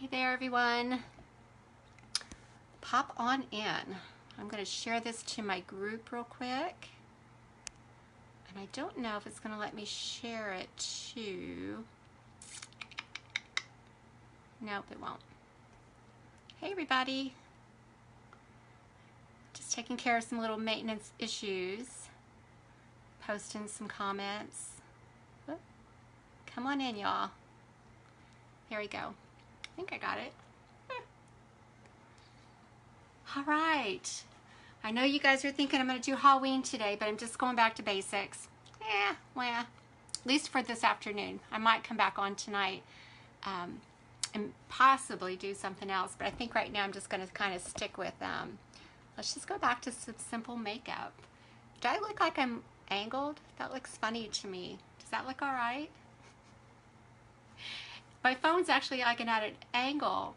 Hey there, everyone. Pop on in. I'm going to share this to my group real quick. And I don't know if it's going to let me share it to... Nope, it won't. Hey, everybody. Just taking care of some little maintenance issues. Posting some comments. Whoop. Come on in, y'all. Here we go. I think I got it. All right. I know you guys are thinking I'm going to do Halloween today, but I'm just going back to basics. Well, at least for this afternoon. I might come back on tonight and possibly do something else, but I think right now I'm just going to kind of stick with, let's just go back to some simple makeup. Do I look like I'm angled? That looks funny to me. Does that look all right? My phone's actually like at an angle.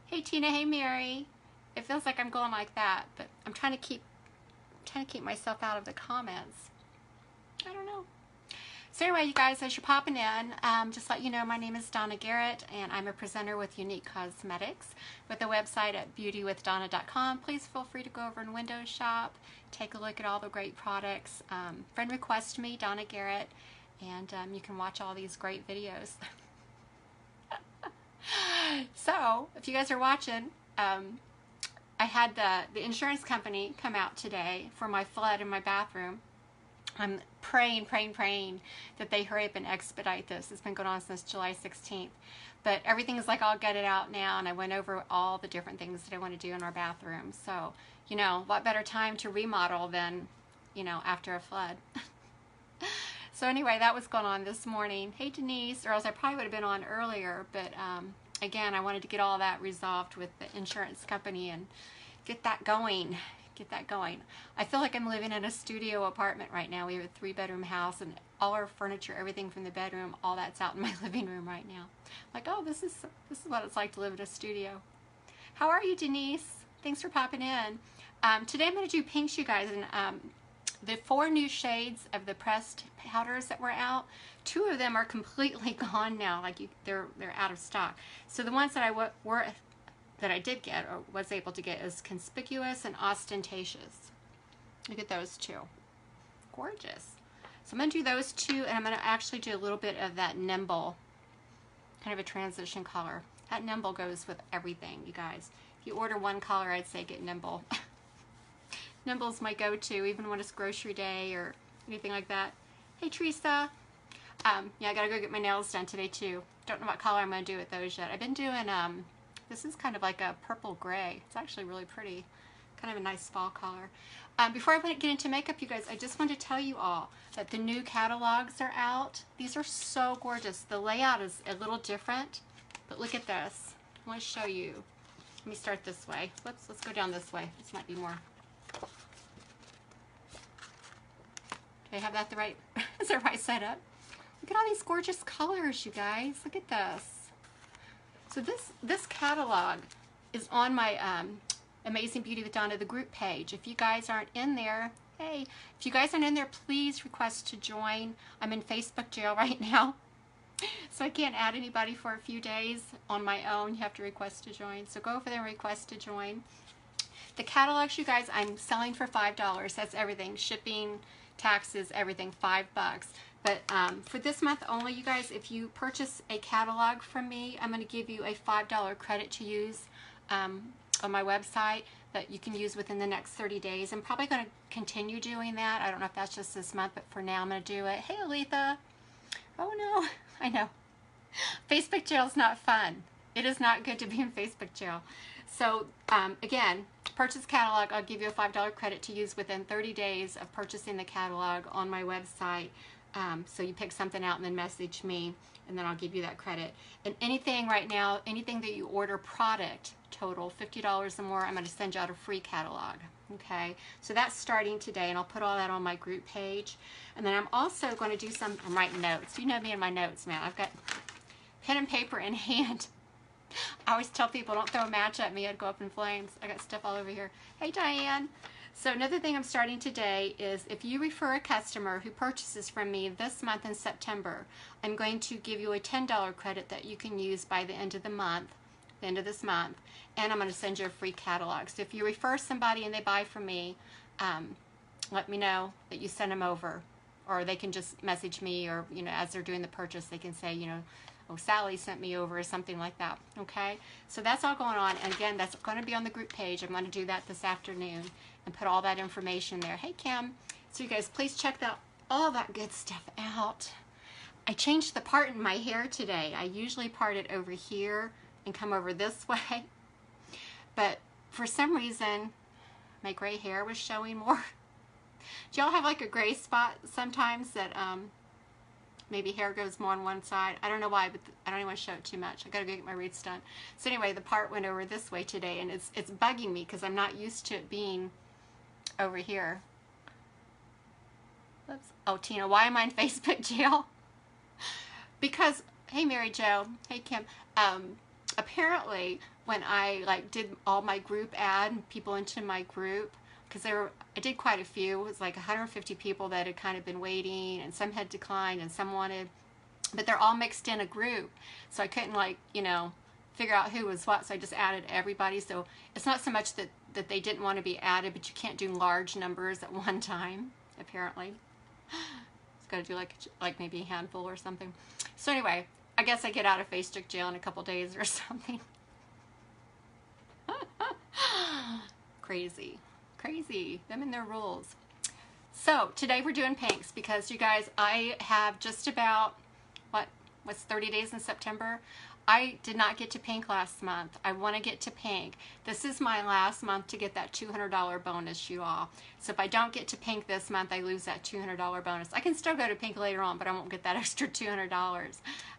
Hey Tina, hey Mary. It feels like I'm going like that, but I'm trying to keep myself out of the comments. I don't know. So anyway, you guys, as you're popping in, just let you know my name is Donna Garrett, and I'm a presenter with Unique Cosmetics with a website at beautywithdonna.com. Please feel free to go over and window shop, take a look at all the great products. Friend request me, Donna Garrett, and you can watch all these great videos. So, if you guys are watching, I had the insurance company come out today for my flood in my bathroom. I'm praying that they hurry up and expedite this. It's been going on since July 16th. But everything's like all gutted out now, and I went over all the different things that I want to do in our bathroom. So, you know, what better time to remodel than, you know, after a flood. So anyway, that was going on this morning. Hey Denise, or else I probably would have been on earlier, but again, I wanted to get all that resolved with the insurance company and get that going. I feel like I'm living in a studio apartment right now. We have a 3-bedroom house, and all our furniture, everything from the bedroom, all that's out in my living room right now. I'm like, oh, this is what it's like to live in a studio. How are you, Denise? Thanks for popping in. Today I'm going to do pinks, you guys, and the 4 new shades of the pressed powders that were out, 2 of them are completely gone now. Like they're out of stock. So the ones that I did get or was able to get is Conspicuous and Ostentatious. Look at those 2. Gorgeous. So I'm going to do those 2, and I'm going to actually do a little bit of that Nimble, kind of a transition color. That Nimble goes with everything, you guys. If you order one color, I'd say get Nimble. Nimble's my go-to, even when it's grocery day or anything like that. Hey, Teresa. Yeah, I gotta go get my nails done today, too. Don't know what color I'm gonna do with those yet. I've been doing, this is kind of like a purple gray. It's actually really pretty. Kind of a nice fall color. Before I get into makeup, you guys, I just want to tell you all that the new catalogs are out. These are so gorgeous. The layout is a little different, but look at this. I want to show you. Let me start this way. Let's go down this way. This might be more... Do I have that the right, is the right setup? Look at all these gorgeous colors, you guys. Look at this. So this catalog is on my Amazing Beauty with Donna, the group page. If you guys aren't in there, hey, if you guys aren't in there, please request to join. I'm in Facebook jail right now, so I can't add anybody for a few days on my own. You have to request to join. So go over there and request to join. The catalogs, you guys, I'm selling for $5. That's everything. Shipping, taxes, everything, $5. But for this month only, you guys, if you purchase a catalog from me, I'm going to give you a $5 credit to use on my website that you can use within the next 30 days. I'm probably going to continue doing that. I don't know if that's just this month, but for now I'm going to do it. Hey, Aletha. Oh, no. I know. Facebook jail is not fun. It is not good to be in Facebook jail. So, again, purchase catalog, I'll give you a $5 credit to use within 30 days of purchasing the catalog on my website. So you pick something out and then message me, and then I'll give you that credit. And anything right now, anything that you order product, total $50 or more, I'm going to send you out a free catalog. Okay, so that's starting today, and I'll put all that on my group page. And then I'm also going to do I'm writing notes. You know me and my notes, man. I've got pen and paper in hand. I always tell people, don't throw a match at me, I'd go up in flames. I got stuff all over here. Hey, Diane. So another thing I'm starting today is if you refer a customer who purchases from me this month in September, I'm going to give you a $10 credit that you can use by the end of the month, the end of this month, and I'm going to send you a free catalog. So if you refer somebody and they buy from me, let me know that you sent them over, or they can just message me, or as they're doing the purchase, they can say, oh, Sally sent me over, or something like that. Okay, so that's all going on, and again, that's going to be on the group page. I'm going to do that this afternoon and put all that information there. Hey, Kim. So you guys, please check all that good stuff out. I changed the part in my hair today. I usually part it over here and come over this way, but for some reason, my gray hair was showing more. Do y'all have like a gray spot sometimes that maybe hair goes more on one side? I don't know why, but I don't even want to show it too much. I gotta go get my roots done. So anyway, the part went over this way today, and it's bugging me because I'm not used to it being over here. Oops. Oh, Tina, why am I in Facebook jail? Because, hey, Mary Jo, hey, Kim, apparently when I did all my group ad people into my group, because I did quite a few. It was like 150 people that had kind of been waiting, and some had declined and some wanted, but they're all mixed in a group, so I couldn't figure out who was what, so I just added everybody. So it's not so much that they didn't want to be added, but you can't do large numbers at one time, apparently. It's got to do like maybe a handful or something. So anyway, I guess I get out of Facebook jail in a couple days or something. Crazy. Crazy. Them and their rules. So today we're doing pinks because, you guys, I have just about, what's 30 days in September? I did not get to pink last month. I want to get to pink. This is my last month to get that $200 bonus, you all. So if I don't get to pink this month, I lose that $200 bonus. I can still go to pink later on, but I won't get that extra $200. And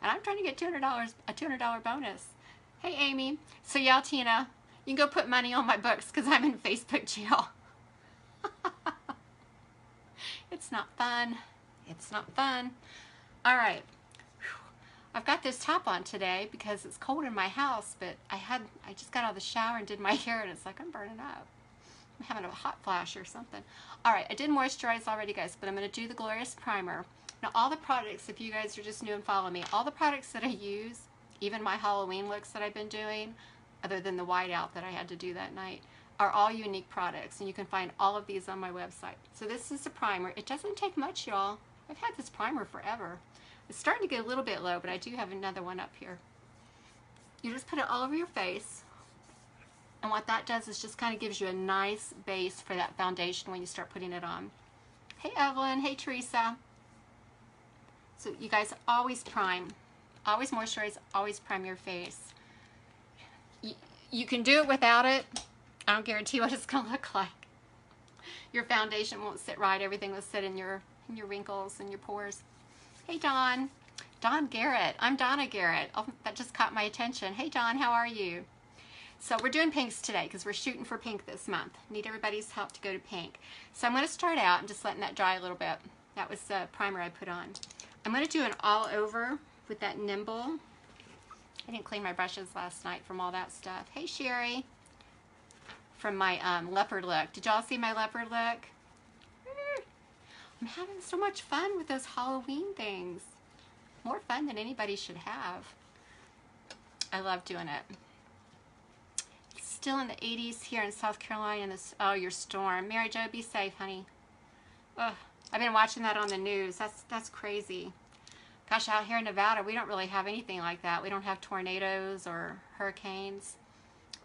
I'm trying to get a $200 bonus. Hey, Amy. So y'all, Tina, you can go put money on my books because I'm in Facebook jail. It's not fun. It's not fun. All right. I've got this top on today because it's cold in my house, but I just got out of the shower and did my hair, and it's like I'm burning up. I'm having a hot flash or something. All right, I did moisturize already, guys, but I'm going to do the Glorious Primer. Now, all the products, if you guys are just new and follow me, all the products that I use, even my Halloween looks that I've been doing, other than the whiteout that I had to do that night, are all unique products, and you can find all of these on my website. So this is a primer. It doesn't take much, y'all. I've had this primer forever. It's starting to get a little bit low, but I do have another one up here. You just put it all over your face, and what that does is just kind of gives you a nice base for that foundation when you start putting it on. Hey, Evelyn. Hey, Teresa. So you guys always prime. Always moisturize. Always prime your face. You can do it without it. I don't guarantee what it's going to look like. Your foundation won't sit right. Everything will sit in your wrinkles and your pores. Hey, Dawn. Donna Garrett. I'm Donna Garrett. Oh, that just caught my attention. Hey, Dawn, how are you? So we're doing pinks today because we're shooting for pink this month. Need everybody's help to go to pink. So I'm going to start out and just letting that dry a little bit. That was the primer I put on. I'm going to do an all over with that Nimble. I didn't clean my brushes last night from all that stuff. Hey, Sherry. From my leopard look. Did y'all see my leopard look? I'm having so much fun with those Halloween things. More fun than anybody should have. I love doing it. It's still in the 80s here in South Carolina. And this, oh, your storm. Mary Jo, be safe, honey. Ugh, I've been watching that on the news. That's crazy. Gosh, out here in Nevada, we don't really have anything like that. We don't have tornadoes or hurricanes.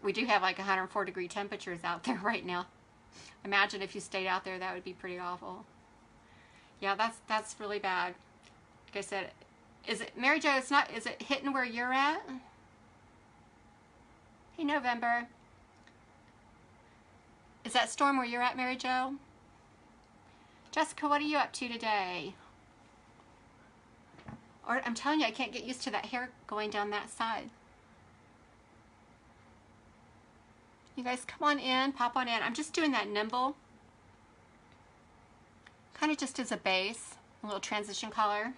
We do have like 104-degree temperatures out there right now. Imagine if you stayed out there, that would be pretty awful. Yeah, that's really bad. Like I said, is it, Mary Jo, is it hitting where you're at? Hey, November. Is that storm where you're at, Mary Jo? Jessica, what are you up to today? Or I'm telling you, I can't get used to that hair going down that side. You guys come on in, pop on in. I'm just doing that Nimble. Kind of just as a base, a little transition color.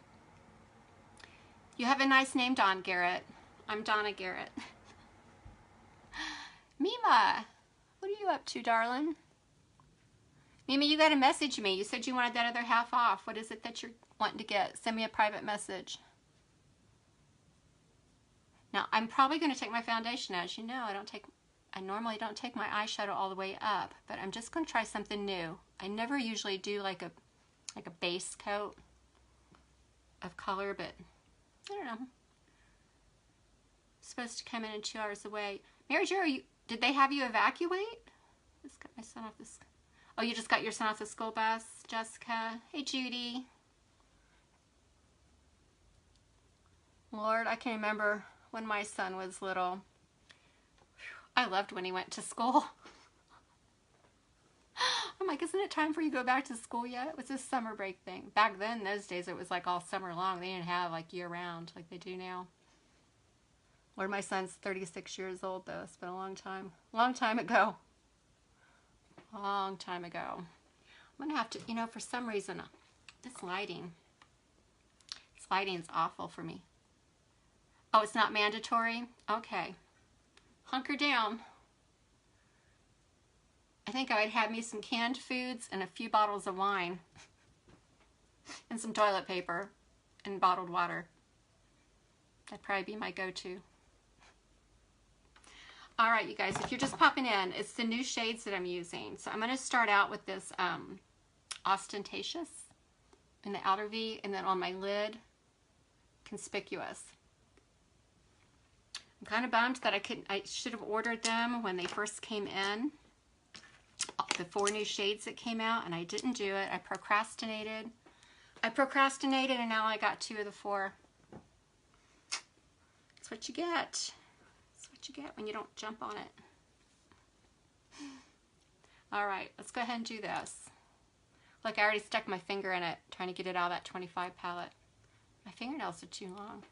You have a nice name, Donna Garrett. I'm Donna Garrett. Mima, what are you up to, darling? Mimi, you got to message me. You said you wanted that other half off. What is it that you're wanting to get? Send me a private message. Now, I'm probably going to take my foundation. As you know, I normally don't take my eyeshadow all the way up, but I'm just going to try something new. I never usually do like a base coat of color, but I don't know. It's supposed to come in 2 hours away. Mary Jo, did they have you evacuate? Just got my son off this. Oh, you just got your son off the school bus, Jessica. Hey, Judy. Lord, I can remember when my son was little. I loved when he went to school. I'm like, isn't it time for you to go back to school yet? It was a summer break thing. Back then, those days, it was like all summer long. They didn't have like year round like they do now. Lord, my son's 36 years old though. It's been a long time. Long time ago. Long time ago. I'm going to have to, you know, for some reason, this lighting's awful for me. Oh, it's not mandatory? Okay. Hunker down. I think I would have me some canned foods and a few bottles of wine. And some toilet paper and bottled water. That'd probably be my go-to. All right, you guys, if you're just popping in, it's the new shades that I'm using. So I'm going to start out with this Ostentatious in the outer V, and then on my lid, Conspicuous. I'm kind of bummed that I should have ordered them when they first came in, the 4 new shades that came out, and I didn't do it. I procrastinated, and now I got 2 of the 4. That's what you get. You get when you don't jump on it. All right, let's go ahead and do this. Look, I already stuck my finger in it trying to get it out of that 25 palette. My fingernails are too long.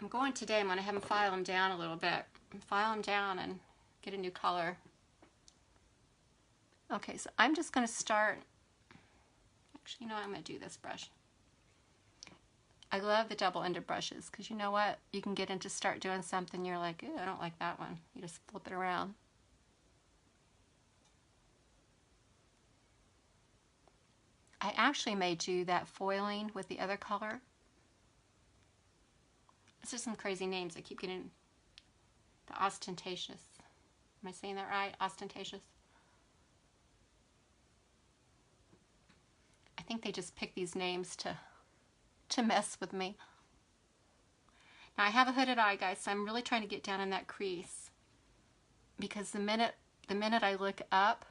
I'm going to have them file them down a little bit. File them down and get a new color. Okay, so I'm just going to start. Actually, you know what? I'm going to do this brush. I love the double-ended brushes because you know what? You can get into start doing something, you're like, ew, I don't like that one. You just flip it around. I actually may do that foiling with the other color. It's just some crazy names. I keep getting the Ostentatious. Am I saying that right? Ostentatious. I think they just pick these names to mess with me. Now I have a hooded eye, guys, so I'm really trying to get down in that crease because the minute I look up,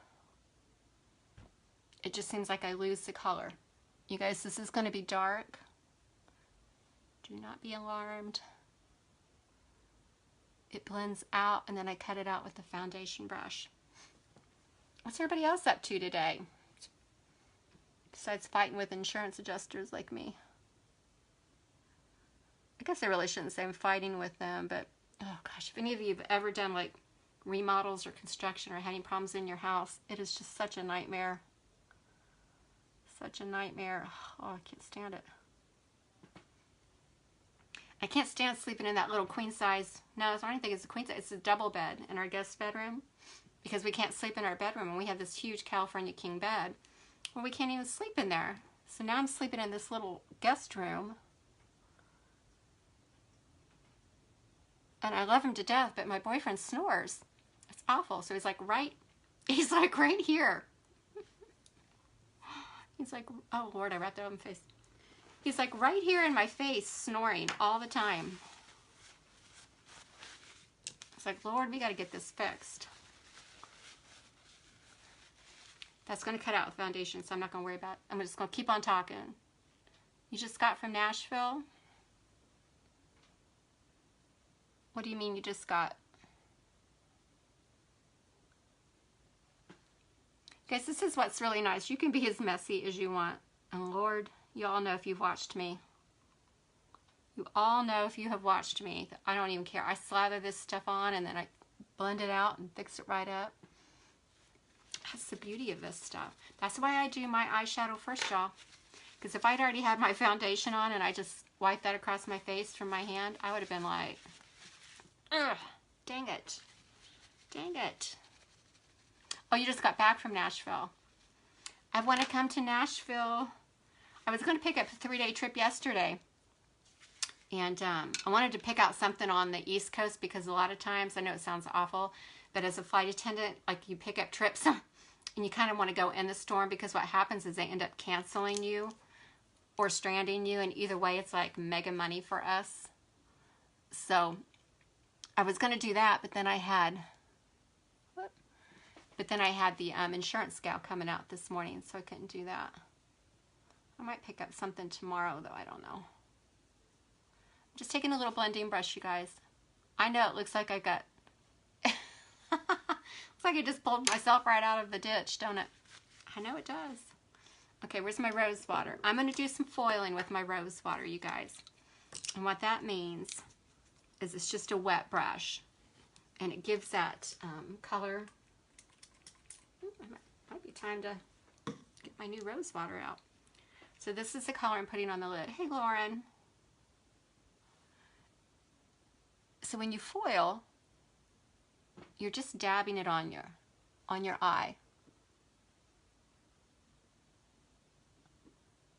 it just seems like I lose the color. You guys, this is going to be dark. Do not be alarmed. It blends out, and then I cut it out with the foundation brush. What's everybody else up to today? Besides fighting with insurance adjusters like me. I guess I really shouldn't say I'm fighting with them, but oh gosh, if any of you have ever done like remodels or construction or had any problems in your house, it is just such a nightmare. Such a nightmare. Oh, I can't stand it. I can't stand sleeping in that little queen size. No, I don't think it's a queen size. It's a double bed in our guest bedroom because we can't sleep in our bedroom and we have this huge California king bed. Well, we can't even sleep in there. So now I'm sleeping in this little guest room. And I love him to death, but my boyfriend snores. It's awful. So he's like right here. He's like, oh Lord, I wrapped it on my face. He's like right here in my face, snoring all the time. It's like, Lord, we got to get this fixed. That's going to cut out the foundation, so I'm not going to worry about it. I'm just going to keep on talking. You just got from Nashville? What do you mean you just got? Guys, this is what's really nice. You can be as messy as you want. And Lord, you all know if you've watched me. You all know if you have watched me that I don't even care. I slather this stuff on and then I blend it out and fix it right up. That's the beauty of this stuff. That's why I do my eyeshadow first, y'all. Because if I'd already had my foundation on and I just wiped that across my face from my hand, I would have been like, ugh, dang it. Dang it. Oh, you just got back from Nashville. I want to come to Nashville. I was going to pick up a 3-day trip yesterday. And I wanted to pick out something on the East Coast because a lot of times, I know it sounds awful, but as a flight attendant, like you pick up trips and you kind of want to go in the storm because what happens is they end up canceling you or stranding you. And either way, it's like mega money for us. So I was going to do that, but then I had the insurance gal coming out this morning, so I couldn't do that. I might pick up something tomorrow, though. I don't know. I'm just taking a little blending brush, you guys. I know it looks like I got... looks like I just pulled myself right out of the ditch, don't it? I know it does. Okay, where's my rose water? I'm going to do some foiling with my rose water, you guys. And what that means is it's just a wet brush. And it gives that color. Might be time to get my new rose water out. So this is the color I'm putting on the lid. Hey, Lauren. So when you foil, you're just dabbing it on your eye.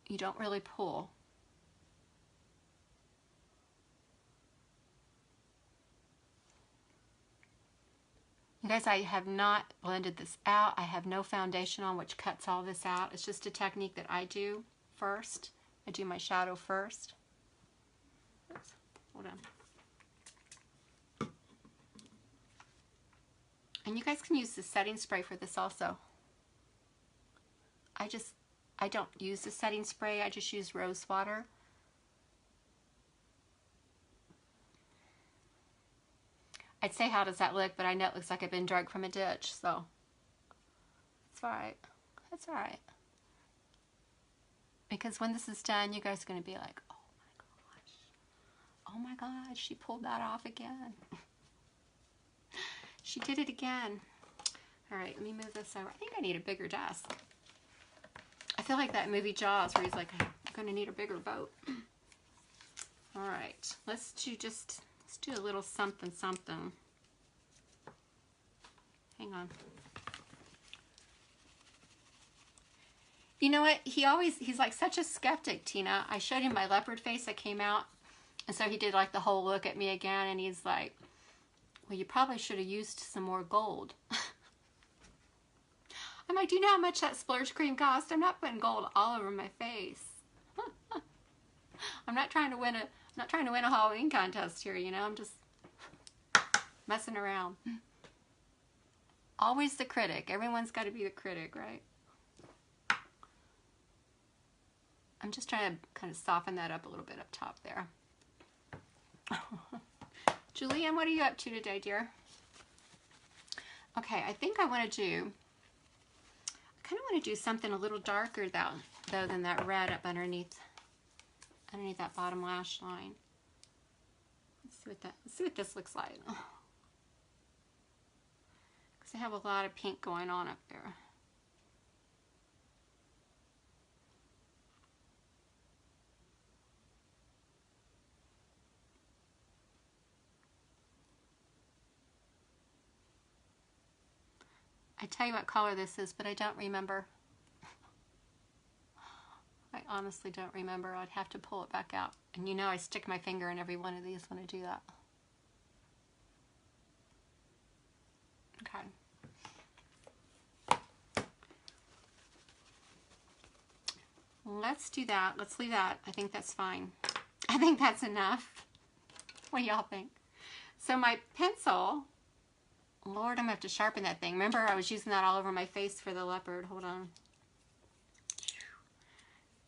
You don't really pull. You guys, I have not blended this out. I have no foundation on, which cuts all this out. It's just a technique that I do first. I do my shadow first. Oops, hold on. And you guys can use the setting spray for this also. I don't use the setting spray. I just use rose water. I'd say, how does that look? But I know it looks like I've been dragged from a ditch, so it's all right. That's all right. Because when this is done, you guys are going to be like, oh my gosh, she pulled that off again. She did it again. All right, let me move this over. I think I need a bigger desk. I feel like that movie Jaws where he's like, I'm going to need a bigger boat. All right, let's do a little something something. Hang on. You know what? He's like such a skeptic, Tina. I showed him my leopard face that came out. And so he did like the whole look at me again. And he's like, well, you probably should have used some more gold. I'm like, do you know how much that splurge cream cost? I'm not putting gold all over my face. I'm not trying to win a Halloween contest here, you know. I'm just messing around. Always the critic. Everyone's got to be the critic, right? I'm just trying to kind of soften that up a little bit up top there. Julianne, what are you up to today, dear? Okay, I think I kind of want to do something a little darker though than that red up underneath that bottom lash line. Let's see what this looks like. Because I have a lot of pink going on up there. I tell you what color this is, but I don't remember. I honestly don't remember. I'd have to pull it back out. And you know I stick my finger in every one of these when I do that. Okay. Let's do that. Let's leave that. I think that's fine. I think that's enough. What do y'all think? So my pencil... Lord, I'm going to have to sharpen that thing. Remember, I was using that all over my face for the leopard. Hold on.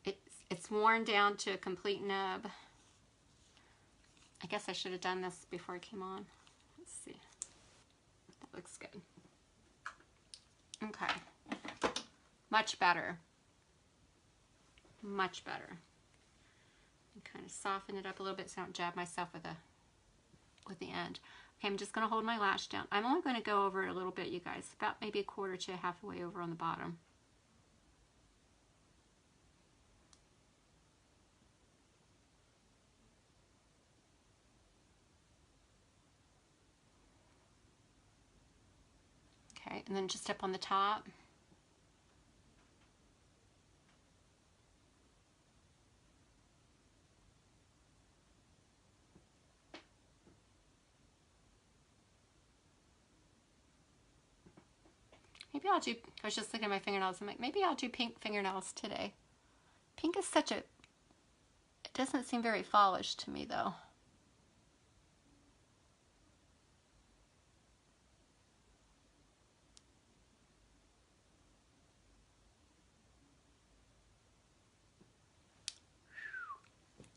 It's worn down to a complete nub. I guess I should have done this before I came on. Let's see. That looks good. Okay. Much better. Much better. Kind of soften it up a little bit so I don't jab myself with the end. Okay, I'm just going to hold my lash down. I'm only going to go over it a little bit, you guys. About maybe a quarter to halfway over on the bottom. Okay, and then just up on the top. maybe I'll do, I was just looking at my fingernails. I'm like, maybe I'll do pink fingernails today. Pink is such a, it doesn't seem very fallish to me though.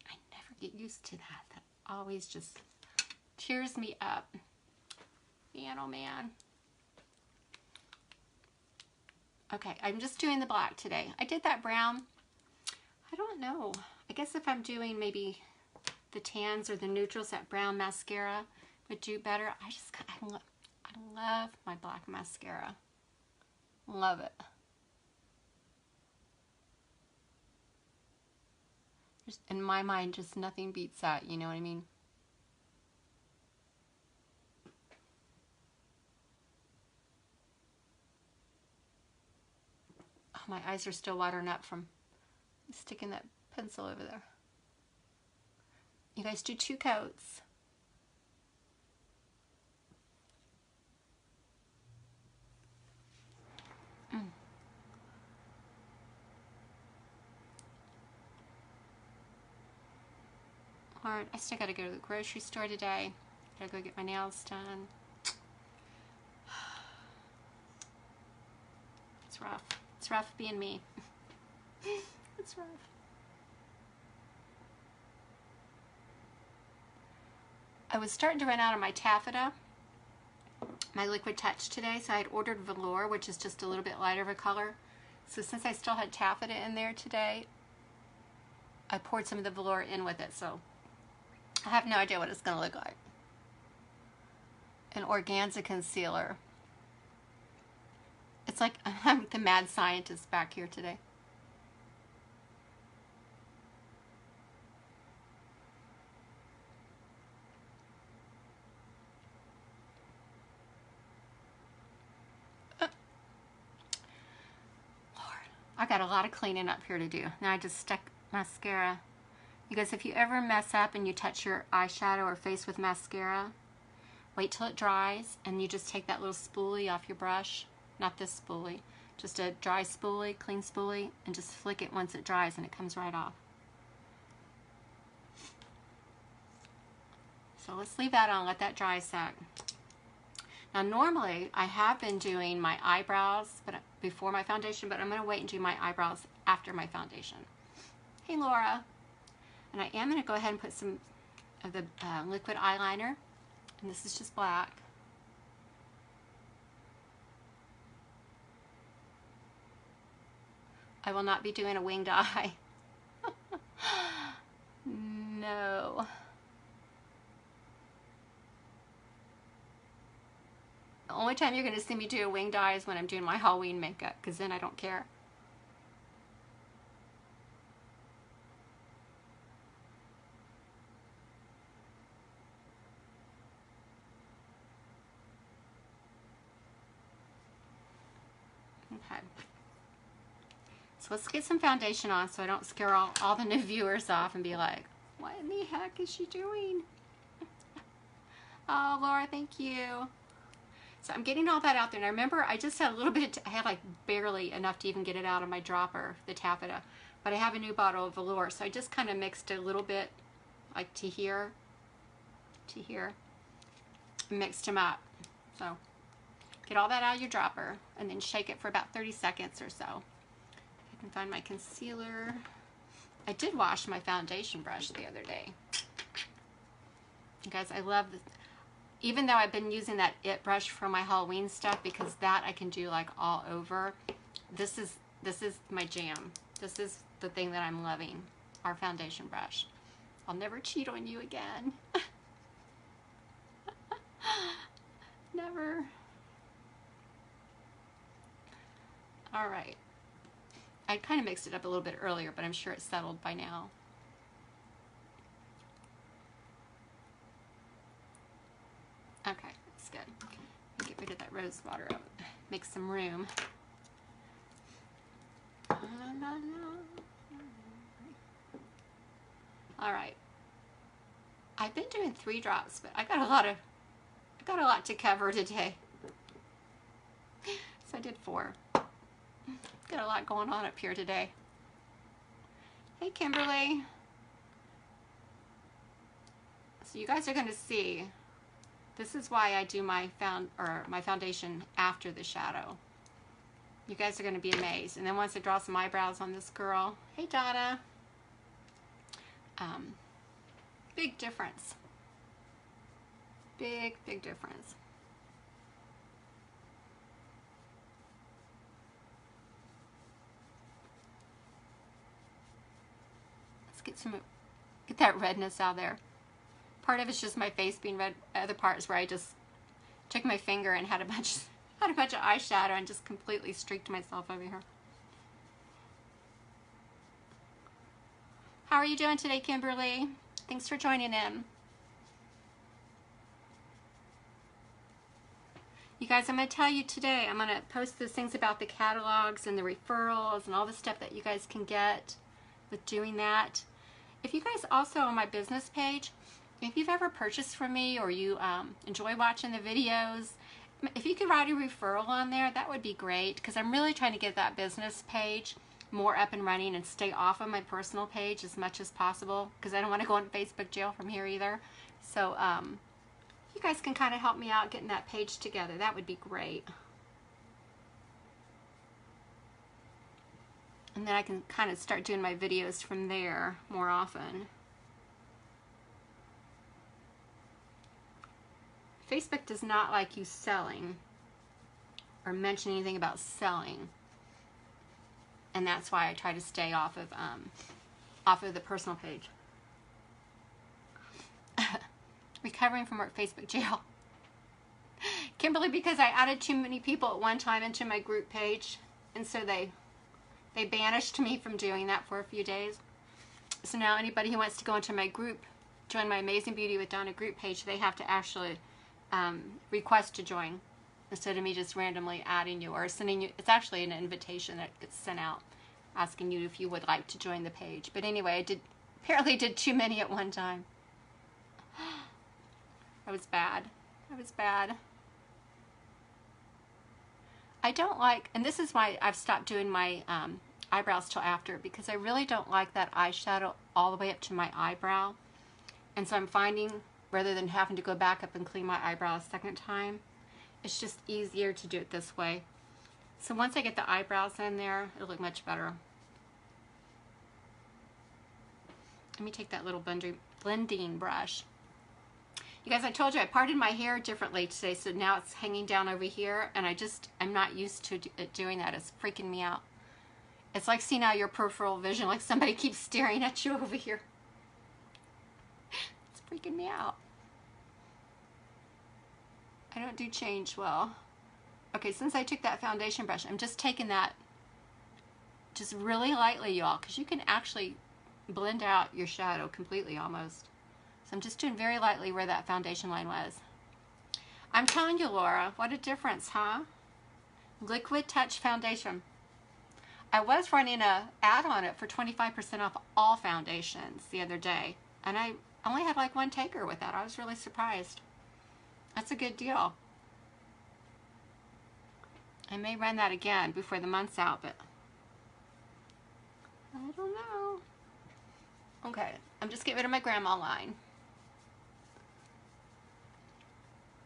I never get used to that. That always just tears me up. Man, oh man. Okay, I'm just doing the black today. I did that brown. I don't know. I guess if I'm doing maybe the tans or the neutrals, that brown mascara would do better. I love my black mascara. Love it. Just, in my mind, just nothing beats that, you know what I mean? Oh, my eyes are still watering up from sticking that pencil over there. You guys do 2 coats. Alright, I still gotta go to the grocery store today. Gotta go get my nails done. It's rough. It's rough being me. It's rough. I was starting to run out of my taffeta, my liquid touch today, so I had ordered velour, which is just a little bit lighter of a color. So since I still had taffeta in there today, I poured some of the velour in with it, so I have no idea what it's going to look like. An organza concealer. It's like I'm the mad scientist back here today. I got a lot of cleaning up here to do. Now I just stuck mascara. You guys, if you ever mess up and you touch your eyeshadow or face with mascara, wait till it dries and you just take that little spoolie off your brush. Not this spoolie. Just a dry spoolie, clean spoolie, and just flick it once it dries and it comes right off. So let's leave that on, let that dry a sec. Now normally I have been doing my eyebrows before my foundation, but I'm going to wait and do my eyebrows after my foundation. Hey Laura. And I am going to go ahead and put some of the liquid eyeliner, and this is just black. I will not be doing a winged eye. No. The only time you're going to see me do a winged eye is when I'm doing my Halloween makeup, because then I don't care. Okay. So let's get some foundation on so I don't scare all the new viewers off and be like, what in the heck is she doing? Oh, Laura, thank you. So I'm getting all that out there. And I remember I just had a little bit, I had like barely enough to even get it out of my dropper, the taffeta. But I have a new bottle of velour, so I just kind of mixed a little bit, like to here, mixed them up. So get all that out of your dropper and then shake it for about 30 seconds or so. I can find my concealer. I did wash my foundation brush the other day. You guys, I love this. Even though I've been using that IT brush for my Halloween stuff, because that I can do like all over. This is my jam. This is the thing that I'm loving. Our foundation brush. I'll never cheat on you again. Never. All right. I kind of mixed it up a little bit earlier, but I'm sure it's settled by now. Okay, that's good. Get rid of that rose water. Make some room. All right. I've been doing 3 drops, but I got a lot to cover today. So I did 4. Got a lot going on up here today. Hey, Kimberly. So you guys are going to see, this is why I do my foundation after the shadow. You guys are going to be amazed. And then once I draw some eyebrows on this girl, hey Donna, big difference. Big difference. Let's get that redness out there. Part of it's just my face being red. Other part is where I just took my finger and had a bunch of eyeshadow and just completely streaked myself over here. How are you doing today, Kimberly? Thanks for joining in. You guys, I'm going to tell you today, I'm going to post those things about the catalogs and the referrals and all the stuff that you guys can get with doing that. If you guys also on my business page, if you've ever purchased from me or you enjoy watching the videos, if you could write a referral on there, that would be great, because I'm really trying to get that business page more up and running and stay off of my personal page as much as possible, because I don't want to go in Facebook jail from here either. So you guys can kind of help me out getting that page together. That would be great. And then I can kind of start doing my videos from there more often. Facebook does not like you selling or mention anything about selling. And that's why I try to stay off of the personal page. Recovering from work Facebook jail. Kimberly, because I added too many people at one time into my group page, and so they banished me from doing that for a few days. So now anybody who wants to go into my group, join my Amazing Beauty with Donna group page, they have to actually request to join, instead of me just randomly adding you or sending you. It's actually an invitation that gets sent out asking you if you would like to join the page. But anyway, I apparently did too many at one time. That was bad. That was bad. I don't like, and this is why I've stopped doing my eyebrows till after, because I really don't like that eyeshadow all the way up to my eyebrow. And so I'm finding, rather than having to go back up and clean my eyebrow a second time, it's just easier to do it this way. So once I get the eyebrows in there, it'll look much better. Let me take that little blending brush. You guys, I told you I parted my hair differently today, so now it's hanging down over here, and I'm not used to it doing that. It's freaking me out. It's like seeing out your peripheral vision, like somebody keeps staring at you over here. It's freaking me out. I don't do change well. Okay, since I took that foundation brush, I'm just taking that just really lightly, y'all, because you can actually blend out your shadow completely almost. So I'm just doing very lightly where that foundation line was. I'm telling you, Laura, what a difference, huh? Liquid Touch Foundation. I was running an ad on it for 25% off all foundations the other day, and I only had like one taker with that. I was really surprised. That's a good deal. I may run that again before the month's out, but I don't know. Okay, I'm just getting rid of my grandma line.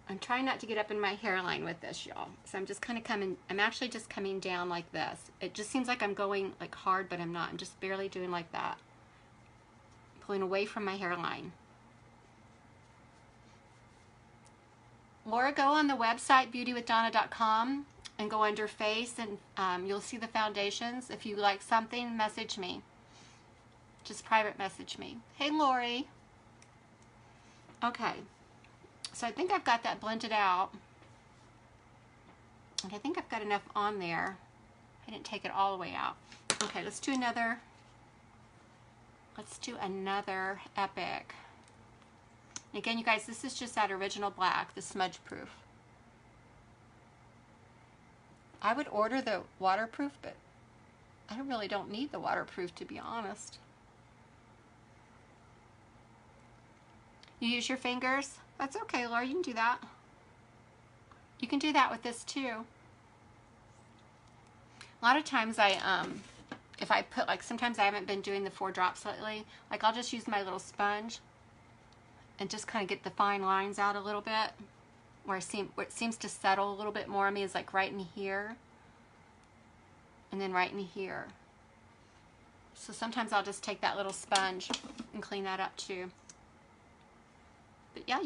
I'm trying not to get up in my hairline with this, y'all. So I'm just kind of I'm actually just coming down like this. It just seems like I'm going like hard, but I'm not. I'm just barely doing like that. Pulling away from my hairline. Laura, go on the website, beautywithdonna.com, and go under face, and you'll see the foundations. If you like something, message me. Just private message me. Hey, Lori. Okay. So I think I've got that blended out. And I think I've got enough on there. I didn't take it all the way out. Okay, let's do another Epic. And again, you guys, this is just that original black, the smudge proof. I would order the waterproof, but I really don't need the waterproof, to be honest. You use your fingers? That's okay, Laura, you can do that. You can do that with this too. A lot of times if I put, like, sometimes I haven't been doing the 4 drops lately. Like, I'll just use my little sponge and just kind of get the fine lines out a little bit. Where it seems to settle a little bit more on me is like right in here. And then right in here. So sometimes I'll just take that little sponge and clean that up too. But yeah,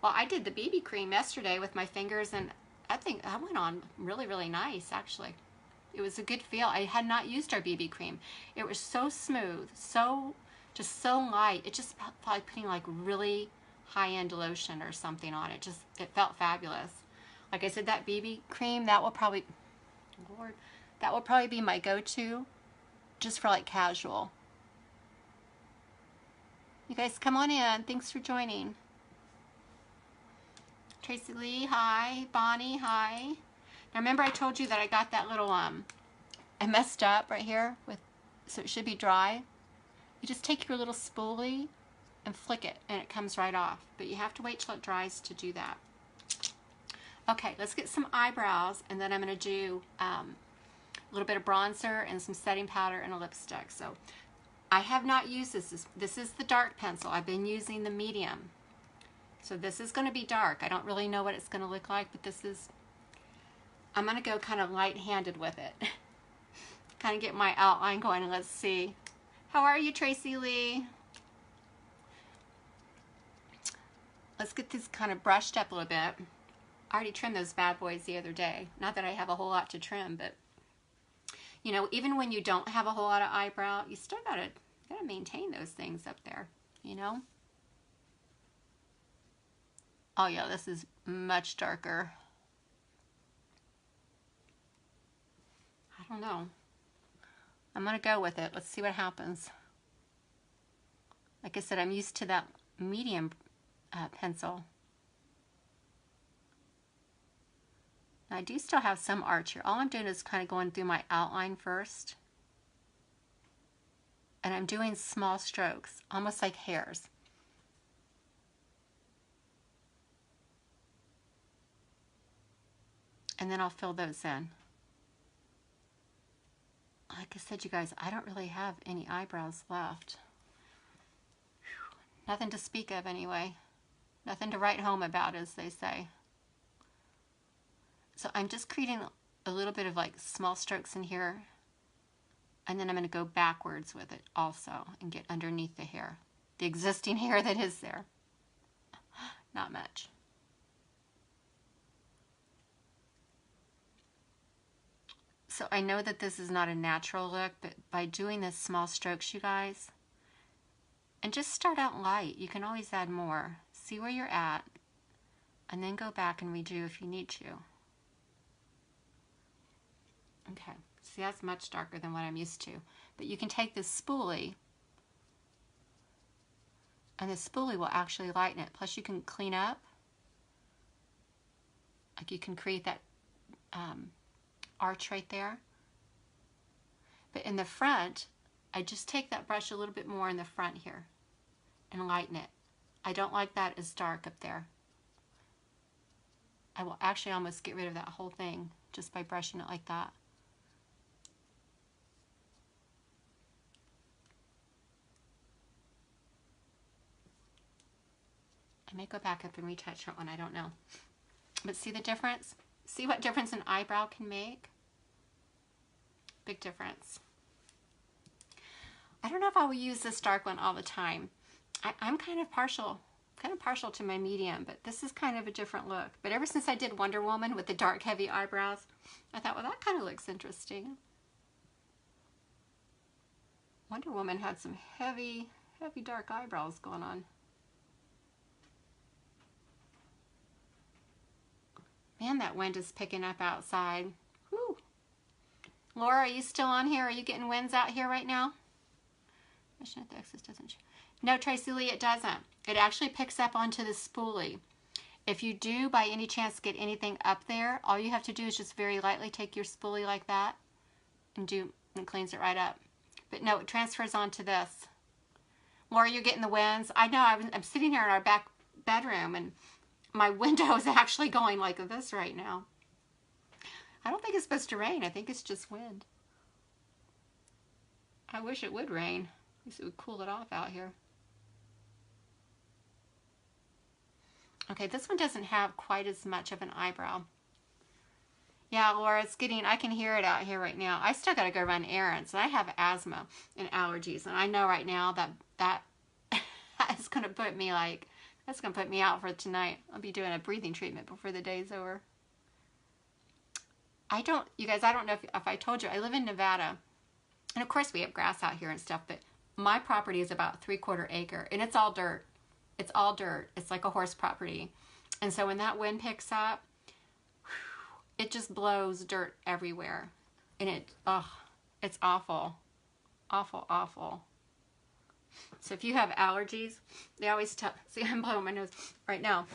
well, I did the BB cream yesterday with my fingers, and I think that went on really, really nice, actually. It was a good feel. I had not used our BB cream. It was so smooth, just so light. It just felt like putting like really high-end lotion or something on it. It felt fabulous. Like I said, that BB cream, that will probably, Lord, that will probably be my go-to just for like casual. You guys come on in. Thanks for joining. Tracy Lee, hi. Bonnie, hi. Now remember I told you that I got that little, I messed up right here, so it should be dry. You just take your little spoolie and flick it, and it comes right off. But you have to wait till it dries to do that. Okay, let's get some eyebrows, and then I'm going to do a little bit of bronzer and some setting powder and a lipstick. So I have not used this. This is the dark pencil. I've been using the medium. So this is going to be dark. I don't really know what it's going to look like, but I'm going to go kind of light-handed with it. Kind of get my outline going, and let's see. How are you, Tracy Lee? Let's get this kind of brushed up a little bit. I already trimmed those bad boys the other day. Not that I have a whole lot to trim, but you know, even when you don't have a whole lot of eyebrow, you still gotta maintain those things up there, you know? Oh yeah, this is much darker. I don't know. I'm gonna go with it. Let's see what happens. Like I said, I'm used to that medium pencil. Now, I do still have some arch here. All I'm doing is kind of going through my outline first. And I'm doing small strokes, almost like hairs. And then I'll fill those in. Like I said, you guys, I don't really have any eyebrows left. Whew. Nothing to speak of anyway. Nothing to write home about, as they say. So I'm just creating a little bit of like small strokes in here. And then I'm going to go backwards with it also and get underneath the hair. The existing hair that is there. Not much. So I know that this is not a natural look, but by doing this small strokes, you guys, and just start out light. You can always add more. See where you're at, and then go back and redo if you need to. Okay, see, that's much darker than what I'm used to. But you can take this spoolie, and the spoolie will actually lighten it. Plus you can clean up. Like you can create that arch right there. But in the front, I just take that brush a little bit more in the front here and lighten it. I don't like that as dark up there. I will actually almost get rid of that whole thing just by brushing it like that. I may go back up and retouch that one, I don't know. But see the difference? See what difference an eyebrow can make? Big difference. I don't know if I will use this dark one all the time. I'm kind of partial to my medium, but this is kind of a different look. But ever since I did Wonder Woman with the dark, heavy eyebrows, I thought, well, that kind of looks interesting. Wonder Woman had some heavy, heavy dark eyebrows going on. Man, that wind is picking up outside. Whew. Laura, are you still on here? Are you getting winds out here right now? The axis doesn't. No, Tracy Lee, it doesn't. It actually picks up onto the spoolie. If you do, by any chance, get anything up there, all you have to do is just very lightly take your spoolie like that and it cleans it right up. But no, it transfers onto this. Laura, you're getting the winds. I know. I'm sitting here in our back bedroom, and my window is actually going like this right now. I don't think it's supposed to rain. I think it's just wind. I wish it would rain. At least it would cool it off out here. Okay, this one doesn't have quite as much of an eyebrow. Yeah, Laura, it's getting, I can hear it out here right now. I still got to go run errands, and I have asthma and allergies, and I know right now that that is going to put me like, that's going to put me out for tonight. I'll be doing a breathing treatment before the day's over. You guys, I don't know if I told you, I live in Nevada, and of course we have grass out here and stuff, but my property is about 3/4 acre, and it's all dirt. It's all dirt. It's like a horse property. And so when that wind picks up, it just blows dirt everywhere. And it's awful. Awful, awful. So if you have allergies, they always tell, see, I'm blowing my nose right now.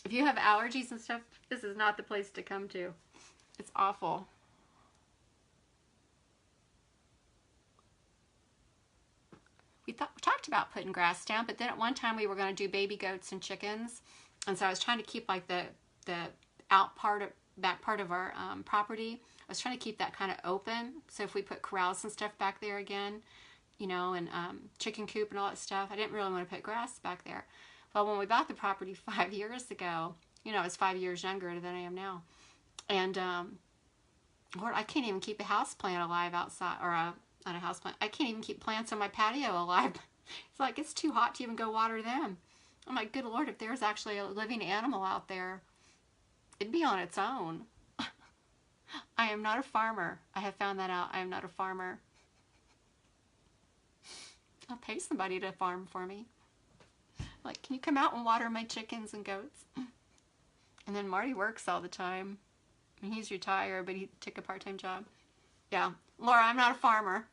If you have allergies and stuff, this is not the place to come to. It's awful. We talked about putting grass down, but then at one time we were going to do baby goats and chickens, and so I was trying to keep like the back part of our property. I was trying to keep that kind of open, so if we put corrals and stuff back there again, you know, and chicken coop and all that stuff, I didn't really want to put grass back there. Well, when we bought the property 5 years ago, you know, I was 5 years younger than I am now, and Lord, I can't even keep a house plant alive outside, or not a house plant. I can't even keep plants on my patio alive. It's like it's too hot to even go water them. I'm like, good Lord, if there's actually a living animal out there, it'd be on its own. I am not a farmer. I have found that out. I am not a farmer. I'll pay somebody to farm for me. Like, can you come out and water my chickens and goats? And then Marty works all the time. I mean, he's retired, but he took a part-time job. Yeah. Laura, I'm not a farmer.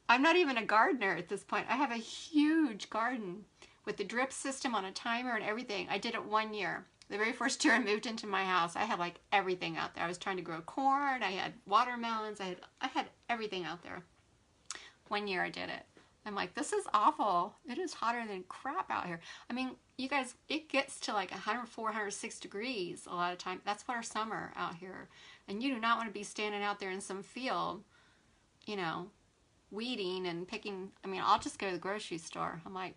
I'm not even a gardener at this point. I have a huge garden with the drip system on a timer and everything. I did it 1 year. The very first year I moved into my house, I had like everything out there. I was trying to grow corn. I had watermelons. I had everything out there. 1 year I did it. I'm like, this is awful. It is hotter than crap out here. I mean, you guys, it gets to like 104, 106 degrees a lot of time. That's what our summer out here. And you do not want to be standing out there in some field, you know, weeding and picking. I mean, I'll just go to the grocery store. I'm like,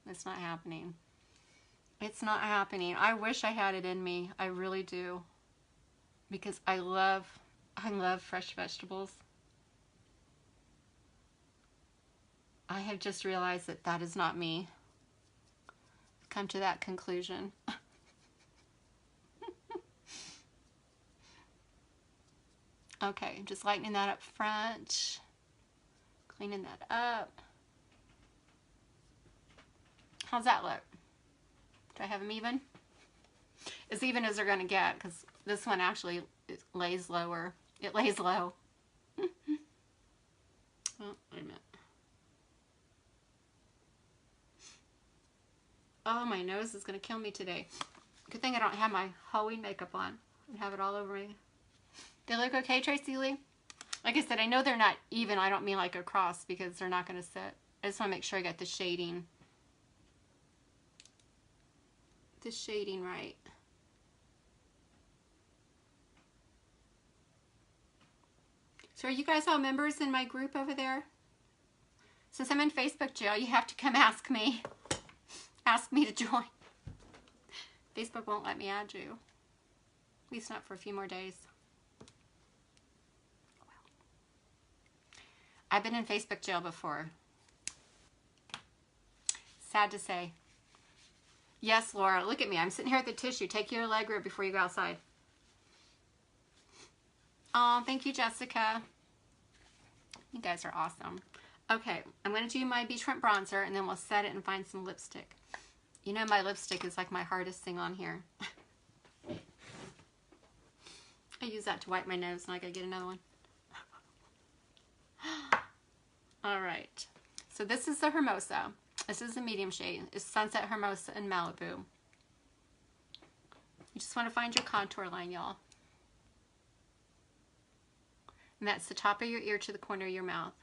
it's not happening. It's not happening. I wish I had it in me. I really do. Because I love fresh vegetables. I have just realized that that is not me. Come to that conclusion. Okay, just lightening that up front. Cleaning that up. How's that look? Do I have them even? As even as they're going to get, because this one actually lays lower. It lays low. Oh, wait a minute. Oh, my nose is going to kill me today. Good thing I don't have my Halloween makeup on. I have it all over me. They look okay, Tracy Lee? Like I said, I know they're not even. I don't mean like across because they're not going to sit. I just want to make sure I got the shading. The shading right. So are you guys all members in my group over there? Since I'm in Facebook jail, you have to come ask me. Ask me to join. Facebook won't let me add you. At least not for a few more days. I've been in Facebook jail before. Sad to say. Yes, Laura, look at me. I'm sitting here at the tissue. Take your leg rub before you go outside. Oh, thank you, Jessica. You guys are awesome. Okay, I'm going to do my beachfront bronzer, and then we'll set it and find some lipstick. You know my lipstick is like my hardest thing on here. I use that to wipe my nose, and I gotta get another one. All right, so this is the Hermosa. This is the medium shade. It's Sunset Hermosa in Malibu. You just want to find your contour line, y'all. And that's the top of your ear to the corner of your mouth.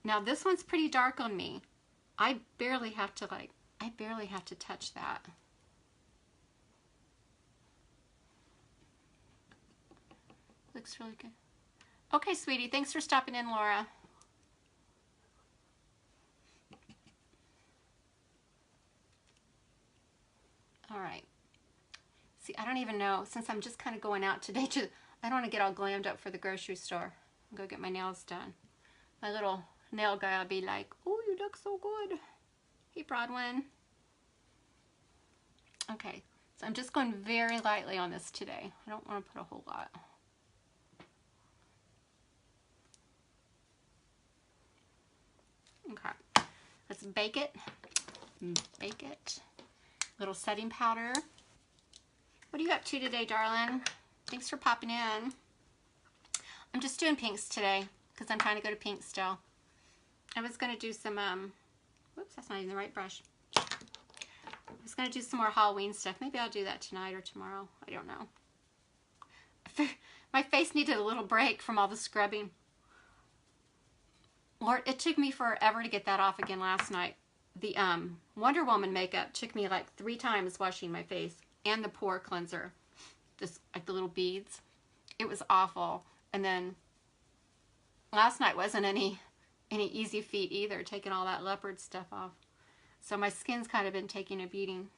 Now this one's pretty dark on me. I barely have to touch that. Looks really good. Okay, sweetie. Thanks for stopping in, Laura. All right. See, I don't even know, since I'm just kind of going out today to, I don't want to get all glammed up for the grocery store. I'll go get my nails done. My little nail guy will be like, oh, you look so good. Hey, Brodwin. Okay, so I'm just going very lightly on this today. I don't want to put a whole lot. Okay, let's bake it. Bake it. Little setting powder. What are you up to today, darling? Thanks for popping in. I'm just doing pinks today because I'm trying to go to pink still. I was going to do some, whoops, that's not even the right brush. I was going to do some more Halloween stuff. Maybe I'll do that tonight or tomorrow. I don't know. My face needed a little break from all the scrubbing. Lord, it took me forever to get that off again last night. The Wonder Woman makeup took me like 3 times washing my face, and the pore cleanser, just like the little beads. It was awful. And then last night wasn't any easy feat either, taking all that leopard stuff off. So my skin's kind of been taking a beating.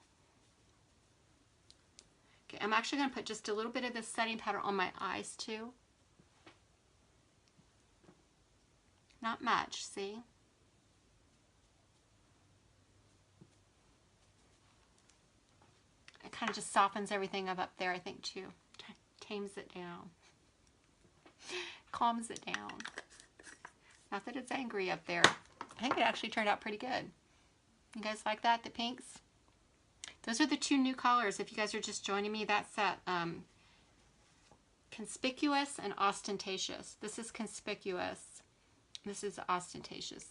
Okay, I'm actually going to put just a little bit of this setting powder on my eyes too. Not much, see? It kind of just softens everything up there, I think, too. Tames it down. Calms it down. Not that it's angry up there. I think it actually turned out pretty good. You guys like that, the pinks? Those are the 2 new colors. If you guys are just joining me, that's that Conspicuous and Ostentatious. This is Conspicuous. This is Ostentatious.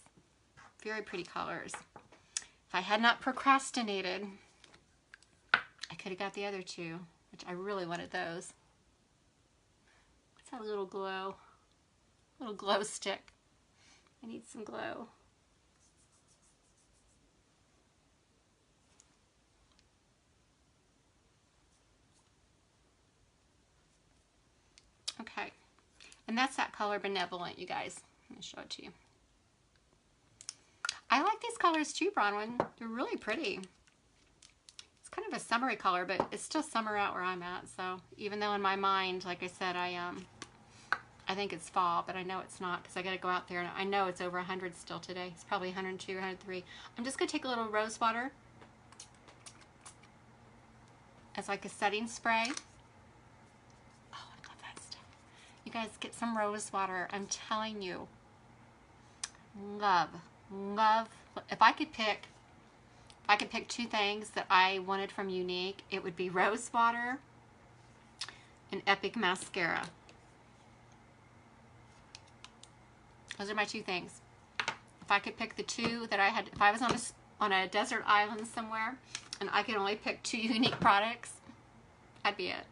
Very pretty colors. If I had not procrastinated, I could have got the other 2, which I really wanted those. What's that little glow? Little glow stick. I need some glow. Okay. And that's that color Benevolent, you guys. Let me show it to you. I like these colors too, Bronwyn. They're really pretty. It's kind of a summery color, but it's still summer out where I'm at. So even though in my mind, like I said, I think it's fall, but I know it's not because I got to go out there. And I know it's over 100 still today. It's probably 102, 103. I'm just going to take a little rose water as like a setting spray. Oh, I love that stuff. You guys get some rose water. I'm telling you. Love. If I could pick 2 things that I wanted from Unique, it would be rose water and Epic mascara. Those are my 2 things. If I could pick the 2 that I had, if I was on a desert island somewhere and I could only pick 2 Unique products, that'd be it.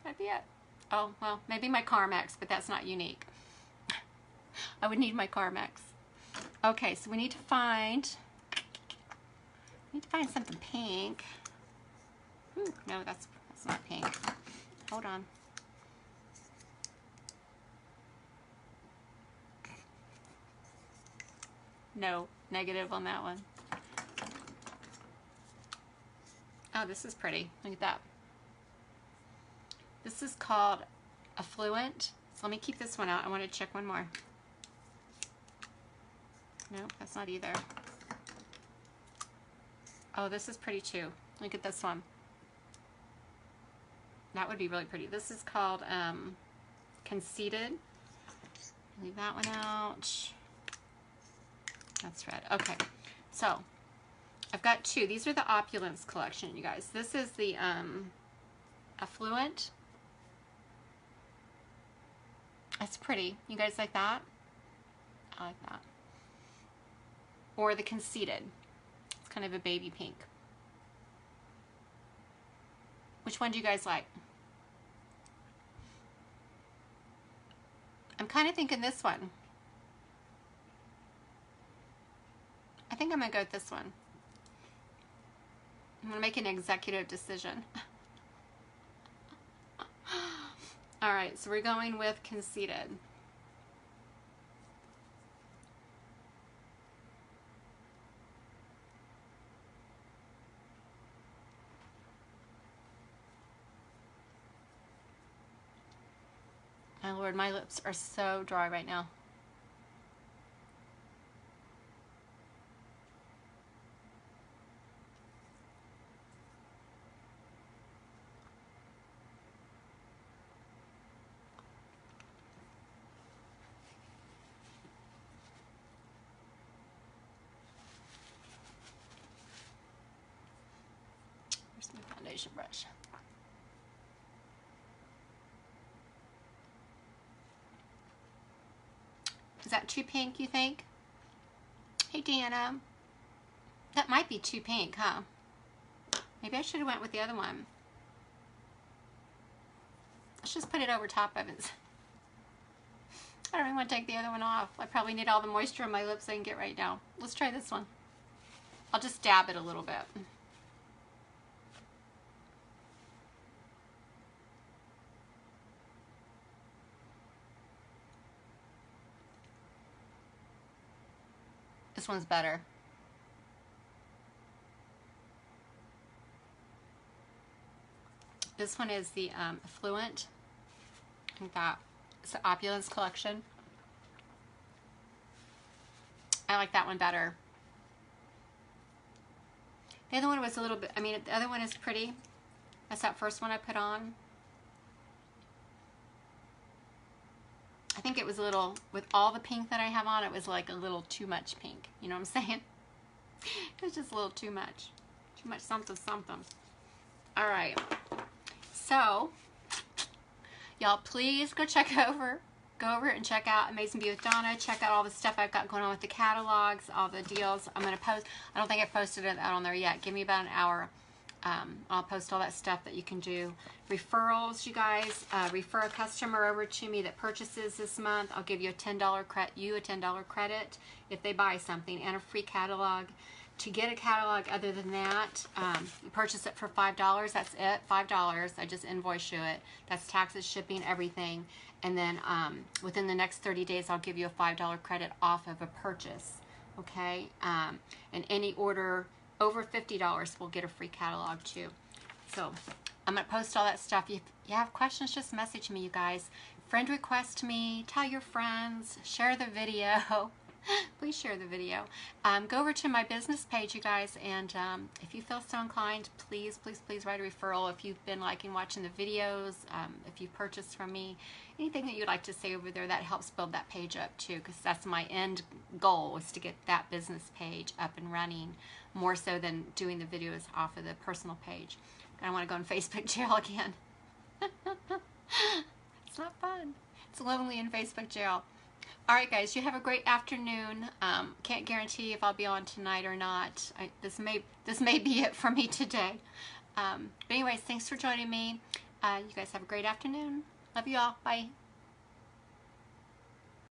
That'd be it. Oh, well, maybe my Carmex, but that's not Unique. I would need my Carmex. Okay, so we need to find something pink. Ooh, no, that's not pink. Hold on. No, negative on that one. Oh, this is pretty. Look at that. This is called Affluent. So let me keep this one out. I want to check one more. Nope, that's not either. Oh, this is pretty too. Look at this one. That would be really pretty. This is called Conceited. Leave that one out. That's red. Okay, so I've got 2. These are the Opulence collection, you guys. This is the Affluent. That's pretty. You guys like that? I like that. Or the Conceited. It's kind of a baby pink. Which one do you guys like? I'm kind of thinking this one. I think I'm going to go with this one. I'm going to make an executive decision. All right, so we're going with Conceited. My Lord, my lips are so dry right now. Where's my foundation brush? Is that too pink, you think? Hey, Deanna. That might be too pink, huh? Maybe I should have went with the other one. Let's just put it over top of it. I don't even want to take the other one off. I probably need all the moisture on my lips I can get right now. Let's try this one. I'll just dab it a little bit. This one's better. This one is the Affluent. I think that it's the Opulence collection. I like that one better. The other one was a little bit, I mean, the other one is pretty. That's that first one I put on. I think it was a little, with all the pink that I have on, it was like a little too much pink. You know what I'm saying? It was just a little too much. Too much something, something. All right. So, y'all please go over and check out Amazing Beauty with Donna. Check out all the stuff I've got going on with the catalogs, all the deals. I'm going to post, I don't think I've posted it out on there yet. Give me about an hour. I'll post all that stuff that you can do. Referrals, you guys. Refer a customer over to me that purchases this month. I'll give you a $10 credit if they buy something, and a free catalog. To get a catalog other than that, you purchase it for $5. That's it, $5. I just invoice you it. That's taxes, shipping, everything. And then within the next 30 days, I'll give you a $5 credit off of a purchase. Okay? And any order over $50 will get a free catalog too. So I'm going to post all that stuff. If you have questions, just message me, you guys. Friend request me. Tell your friends. Share the video. Please share the video. Go over to my business page, you guys, and if you feel so inclined, please, please, please write a referral. If you've been liking watching the videos, if you purchased from me, anything that you'd like to say over there, that helps build that page up too, because that's my end goal, is to get that business page up and running, more so than doing the videos off of the personal page. I don't want to go in Facebook jail again. It's not fun. It's lonely in Facebook jail. All right, guys, you have a great afternoon. Can't guarantee if I'll be on tonight or not. This may be it for me today. But anyways, thanks for joining me. You guys have a great afternoon. Love you all. Bye.